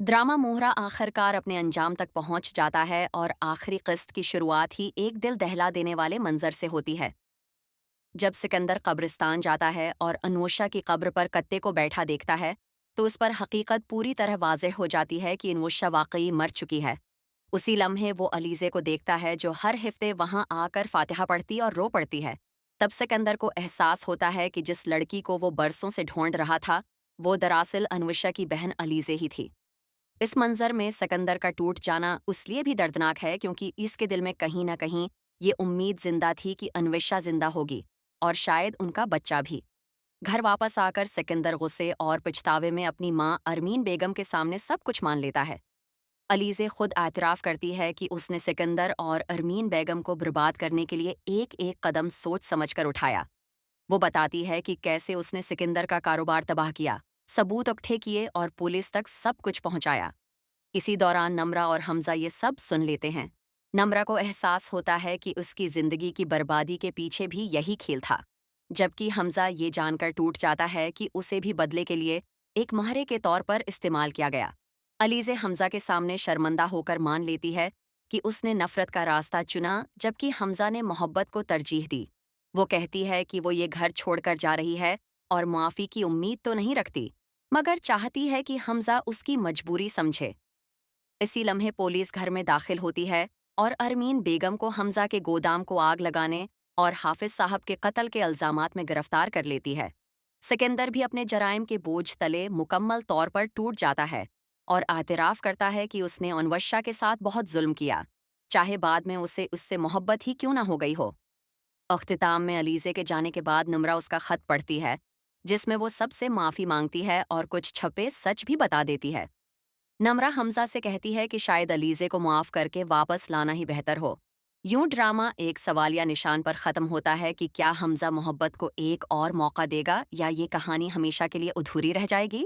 Drama मोहरा आखिरकार अपने अंजाम तक पहुंच जाता है और आखिरी किस्त की शुरुआत ही एक दिल दहला देने वाले मंजर से होती है। जब सिकंदर कब्रिस्तान जाता है और अनोशा की कब्र पर कत्ते को बैठा देखता है, तो उस पर हकीकत पूरी तरह वाज़ेह हो जाती है कि अनोशा वाकई मर चुकी है। उसी लम्हे वो अलीज़े को देखता है जो हर हफ्ते वहां आकर फातिहा पढ़ती और रो पड़ती है। तब सिकंदर को एहसास होता है कि जिस लड़की को वो बरसों से ढूंढ रहा था, वो दरअसल अनवशा की बहन अलीज़े ही थी। इस मंजर में सिकंदर का टूट जाना उसलिए भी दर्दनाक है क्योंकि इसके दिल में कहीं न कहीं ये उम्मीद जिंदा थी कि अन्वेषा जिंदा होगी, और शायद उनका बच्चा भी। घर वापस आकर सिकंदर गुस्से और पछतावे में अपनी मां अरमीन बेगम के सामने सब कुछ मान लेता है। अलीज़े खुद एतराफ़ करती है कि उसने सिकंदर और अरमीन बेगम को बर्बाद करने के लिए एक-एक कदम सोच समझ कर उठाया। वो बताती है कि कैसे उसने सिकंदर का कारोबार तबाह किया, सबूत इकट्ठे किए और पुलिस तक सब कुछ पहुंचाया। इसी दौरान नम्रा और हमजा ये सब सुन लेते हैं। नम्रा को एहसास होता है कि उसकी जिंदगी की बर्बादी के पीछे भी यही खेल था, जबकि हमजा ये जानकर टूट जाता है कि उसे भी बदले के लिए एक महरे के तौर पर इस्तेमाल किया गया। अलीज़े हमजा के सामने शर्मिंदा होकर मान लेती है कि उसने नफरत का रास्ता चुना, जबकि हमजा ने मोहब्बत को तरजीह दी। वो कहती है कि वो ये घर छोड़कर जा रही है और माफ़ी की उम्मीद तो नहीं रखती, मगर चाहती है कि हमजा उसकी मजबूरी समझे। इसी लम्हे पुलिस घर में दाखिल होती है और अरमीन बेगम को हमजा के गोदाम को आग लगाने और हाफिज साहब के कत्ल के इल्जामात में गिरफ्तार कर लेती है। सिकंदर भी अपने जराइम के बोझ तले मुकम्मल तौर पर टूट जाता है और आतराफ करता है कि उसने अनवशा के साथ बहुत जुल्म किया, चाहे बाद में उसे उससे मोहब्बत ही क्यों ना हो गई हो। अख्तिताम में अलीज़े के जाने के बाद नम्रा उसका खत पढ़ती है, जिसमें वो सबसे माफ़ी मांगती है और कुछ छपे सच भी बता देती है। नम्रा हमजा से कहती है कि शायद अलीज़े को मुआफ़ करके वापस लाना ही बेहतर हो। यूं ड्रामा एक सवालिया निशान पर ख़त्म होता है कि क्या हमजा मोहब्बत को एक और मौका देगा या ये कहानी हमेशा के लिए अधूरी रह जाएगी।